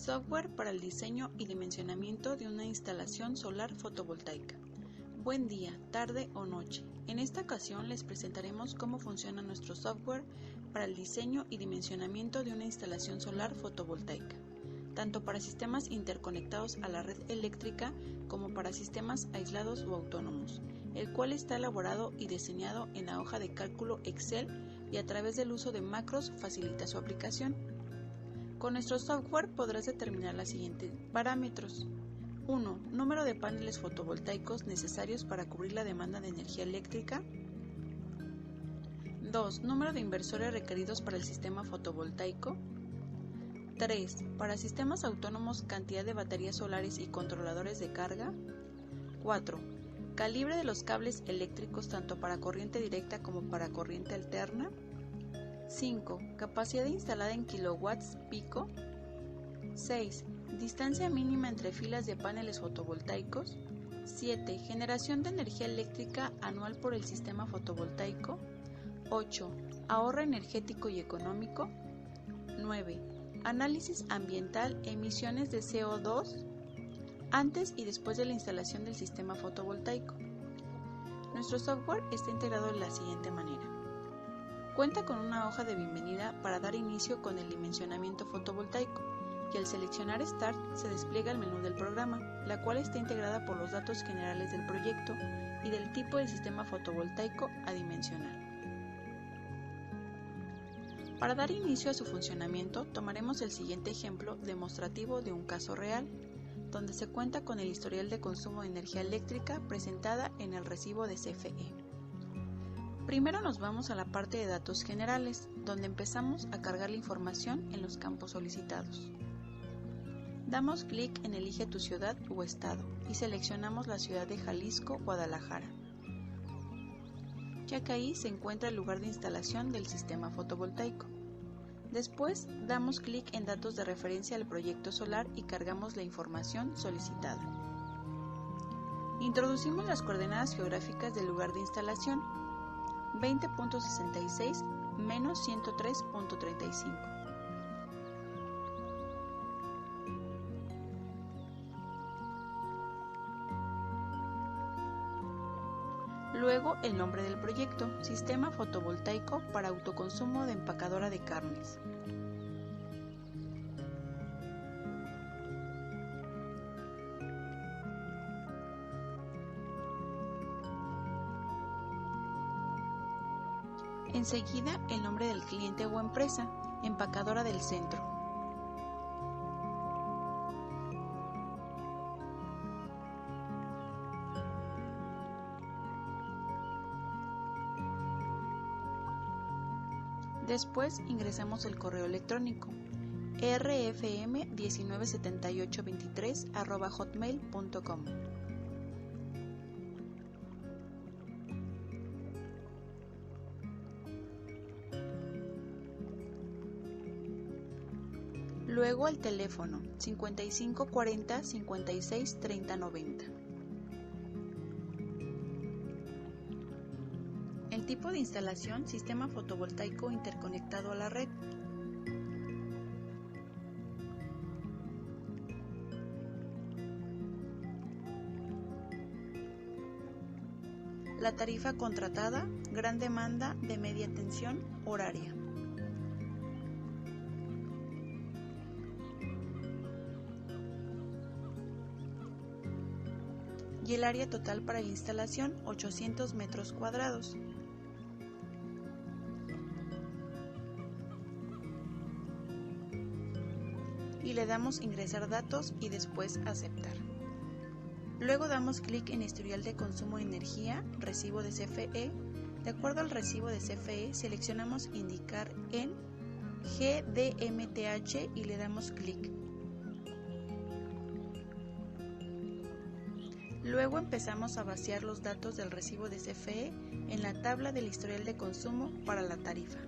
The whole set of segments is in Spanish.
Software para el diseño y dimensionamiento de una instalación solar fotovoltaica. Buen día, tarde o noche. En esta ocasión les presentaremos cómo funciona nuestro software para el diseño y dimensionamiento de una instalación solar fotovoltaica, tanto para sistemas interconectados a la red eléctrica como para sistemas aislados o autónomos, el cual está elaborado y diseñado en la hoja de cálculo Excel y a través del uso de macros facilita su aplicación. Con nuestro software podrás determinar los siguientes parámetros. 1. Número de paneles fotovoltaicos necesarios para cubrir la demanda de energía eléctrica. 2. Número de inversores requeridos para el sistema fotovoltaico. 3. Para sistemas autónomos, cantidad de baterías solares y controladores de carga. 4. Calibre de los cables eléctricos tanto para corriente directa como para corriente alterna. 5. Capacidad instalada en kilowatts pico. 6. Distancia mínima entre filas de paneles fotovoltaicos. 7. Generación de energía eléctrica anual por el sistema fotovoltaico. 8. Ahorro energético y económico. 9. Análisis ambiental, emisiones de CO2 antes y después de la instalación del sistema fotovoltaico. Nuestro software está integrado de la siguiente manera. Cuenta con una hoja de bienvenida para dar inicio con el dimensionamiento fotovoltaico y al seleccionar Start se despliega el menú del programa, la cual está integrada por los datos generales del proyecto y del tipo de sistema fotovoltaico a dimensionar. Para dar inicio a su funcionamiento, tomaremos el siguiente ejemplo demostrativo de un caso real, donde se cuenta con el historial de consumo de energía eléctrica presentada en el recibo de CFE. Primero nos vamos a la parte de datos generales, donde empezamos a cargar la información en los campos solicitados. Damos clic en Elige tu ciudad o estado y seleccionamos la ciudad de Jalisco, Guadalajara, ya que ahí se encuentra el lugar de instalación del sistema fotovoltaico. Después damos clic en datos de referencia al proyecto solar y cargamos la información solicitada. Introducimos las coordenadas geográficas del lugar de instalación, 20.66 menos 103.35. Luego el nombre del proyecto, Sistema Fotovoltaico para Autoconsumo de Empacadora de Carnes. Enseguida el nombre del cliente o empresa, Empacadora del Centro. Después ingresamos el correo electrónico rfm197823@hotmail.com. Luego el teléfono 55 40 56 30 90. El tipo de instalación, sistema fotovoltaico interconectado a la red. La tarifa contratada, gran demanda de media tensión, horaria. Y el área total para la instalación, 800 metros cuadrados. Y le damos ingresar datos y después aceptar. Luego damos clic en historial de consumo de energía, recibo de CFE. De acuerdo al recibo de CFE, seleccionamos indicar en GDMTH y le damos clic. Luego empezamos a vaciar los datos del recibo de CFE en la tabla del historial de consumo para la tarifa.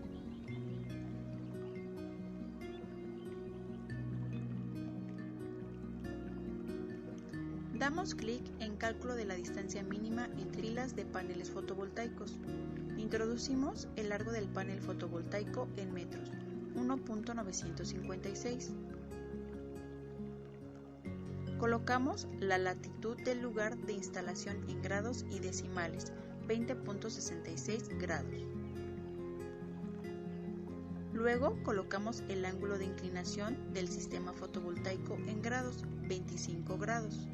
Damos clic en cálculo de la distancia mínima entre filas de paneles fotovoltaicos. Introducimos el largo del panel fotovoltaico en metros, 1.956. Colocamos la latitud del lugar de instalación en grados y decimales, 20.66 grados. Luego colocamos el ángulo de inclinación del sistema fotovoltaico en grados, 25 grados.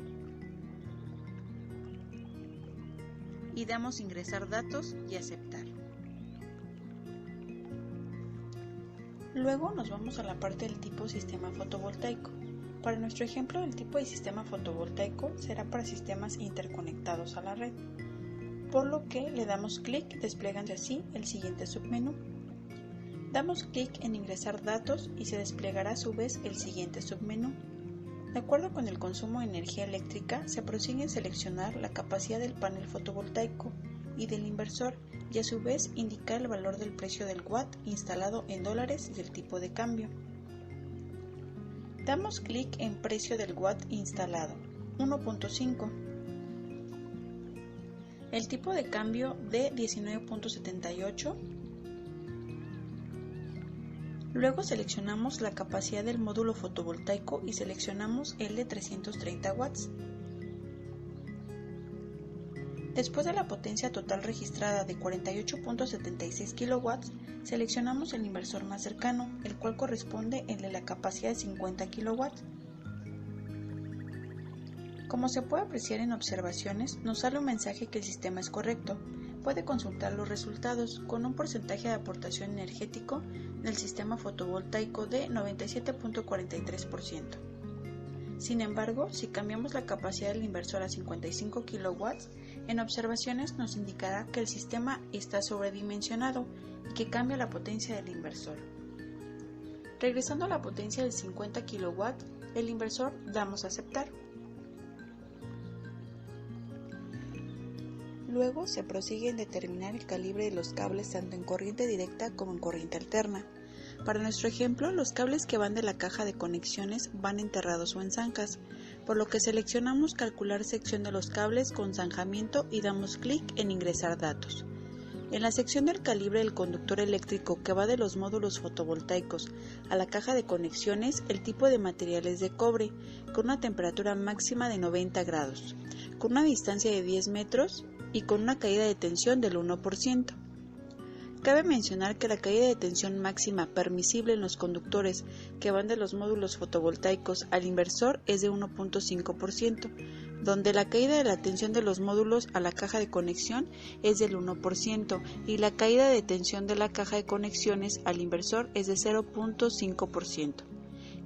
Y damos ingresar datos y aceptar. Luego nos vamos a la parte del tipo sistema fotovoltaico. Para nuestro ejemplo, el tipo de sistema fotovoltaico será para sistemas interconectados a la red, por lo que le damos clic desplegando así el siguiente submenú. Damos clic en ingresar datos y se desplegará a su vez el siguiente submenú. De acuerdo con el consumo de energía eléctrica, se prosigue en seleccionar la capacidad del panel fotovoltaico y del inversor y a su vez indicar el valor del precio del watt instalado en dólares y el tipo de cambio. Damos clic en precio del watt instalado, 1.5. El tipo de cambio de 19.78. Luego seleccionamos la capacidad del módulo fotovoltaico y seleccionamos el de 330 watts. Después de la potencia total registrada de 48.76 kW, seleccionamos el inversor más cercano, el cual corresponde al de la capacidad de 50 kW. Como se puede apreciar en observaciones, nos sale un mensaje que el sistema es correcto. Puede consultar los resultados con un porcentaje de aportación energético del sistema fotovoltaico de 97.43%. Sin embargo, si cambiamos la capacidad del inversor a 55 kW, en observaciones nos indicará que el sistema está sobredimensionado y que cambia la potencia del inversor. Regresando a la potencia de 50 kW, el inversor damos a aceptar. Luego se prosigue en determinar el calibre de los cables tanto en corriente directa como en corriente alterna. Para nuestro ejemplo, los cables que van de la caja de conexiones van enterrados o en zanjas, por lo que seleccionamos calcular sección de los cables con zanjamiento y damos clic en ingresar datos. En la sección del calibre del conductor eléctrico que va de los módulos fotovoltaicos a la caja de conexiones, el tipo de material es de cobre, con una temperatura máxima de 90 grados, con una distancia de 10 metros y con una caída de tensión del 1%. Cabe mencionar que la caída de tensión máxima permisible en los conductores que van de los módulos fotovoltaicos al inversor es de 1.5%, donde la caída de la tensión de los módulos a la caja de conexión es del 1% y la caída de tensión de la caja de conexiones al inversor es de 0.5%.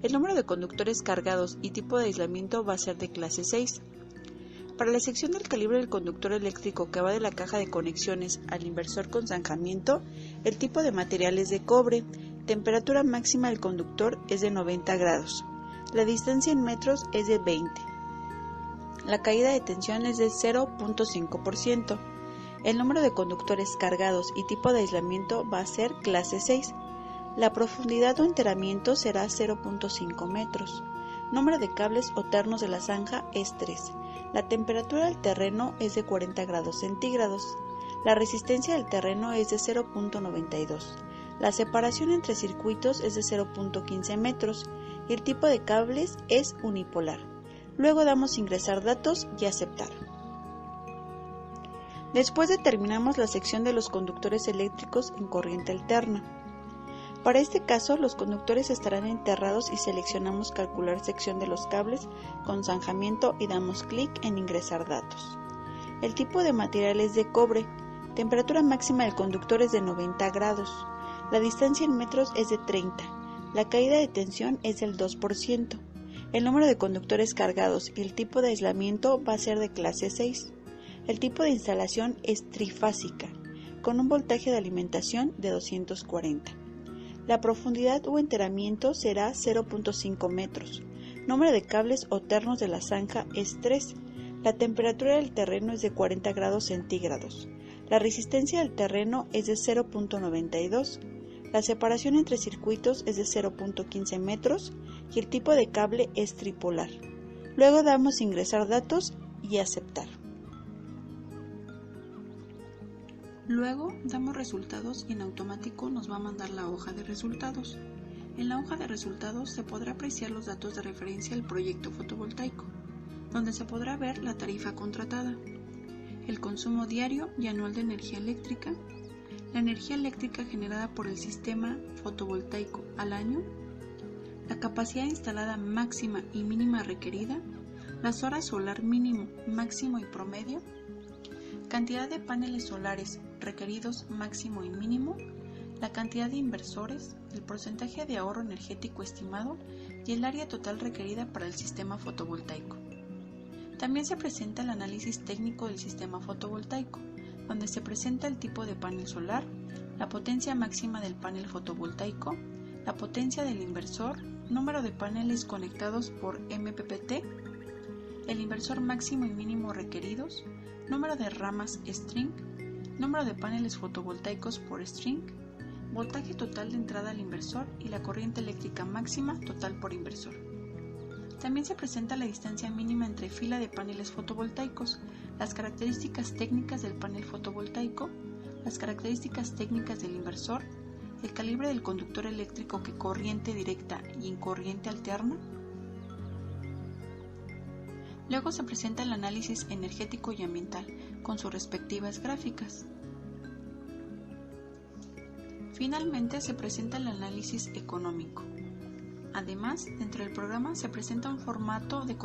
El número de conductores cargados y tipo de aislamiento va a ser de clase 6. Para la sección del calibre del conductor eléctrico que va de la caja de conexiones al inversor con zanjamiento, el tipo de material es de cobre, temperatura máxima del conductor es de 90 grados, la distancia en metros es de 20, la caída de tensión es de 0.5%, el número de conductores cargados y tipo de aislamiento va a ser clase 6, la profundidad o enteramiento será 0.5 metros, número de cables o ternos de la zanja es 3. La temperatura del terreno es de 40 grados centígrados. La resistencia del terreno es de 0.92. La separación entre circuitos es de 0.15 metros y el tipo de cables es unipolar. Luego damos ingresar datos y aceptar. Después determinamos la sección de los conductores eléctricos en corriente alterna. Para este caso, los conductores estarán enterrados y seleccionamos calcular sección de los cables con zanjamiento y damos clic en ingresar datos. El tipo de material es de cobre, temperatura máxima del conductor es de 90 grados, la distancia en metros es de 30, la caída de tensión es del 2%, el número de conductores cargados y el tipo de aislamiento va a ser de clase 6, el tipo de instalación es trifásica, con un voltaje de alimentación de 240. La profundidad o enteramiento será 0.5 metros. Número de cables o ternos de la zanja es 3. La temperatura del terreno es de 40 grados centígrados. La resistencia del terreno es de 0.92. La separación entre circuitos es de 0.15 metros y el tipo de cable es tripolar. Luego damos ingresar datos y aceptar. Luego damos resultados y en automático nos va a mandar la hoja de resultados. En la hoja de resultados se podrá apreciar los datos de referencia al proyecto fotovoltaico. donde se podrá ver la tarifa contratada, el consumo diario y anual de energía eléctrica, la energía eléctrica generada por el sistema fotovoltaico al año, la capacidad instalada máxima y mínima requerida, las horas solar mínimo, máximo y promedio, cantidad de paneles solares requeridos máximo y mínimo, la cantidad de inversores, el porcentaje de ahorro energético estimado y el área total requerida para el sistema fotovoltaico. También se presenta el análisis técnico del sistema fotovoltaico, donde se presenta el tipo de panel solar, la potencia máxima del panel fotovoltaico, la potencia del inversor, número de paneles conectados por MPPT, el inversor máximo y mínimo requeridos, número de ramas string, número de paneles fotovoltaicos por string, voltaje total de entrada al inversor y la corriente eléctrica máxima total por inversor. También se presenta la distancia mínima entre fila de paneles fotovoltaicos, las características técnicas del panel fotovoltaico, las características técnicas del inversor, el calibre del conductor eléctrico que corriente directa y en corriente alterna. Luego se presenta el análisis energético y ambiental con sus respectivas gráficas. Finalmente se presenta el análisis económico. Además, dentro del programa se presenta un formato de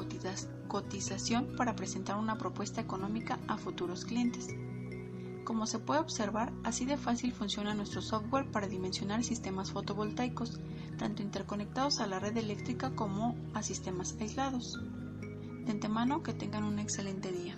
cotización para presentar una propuesta económica a futuros clientes. Como se puede observar, así de fácil funciona nuestro software para dimensionar sistemas fotovoltaicos, tanto interconectados a la red eléctrica como a sistemas aislados. De antemano, que tengan un excelente día.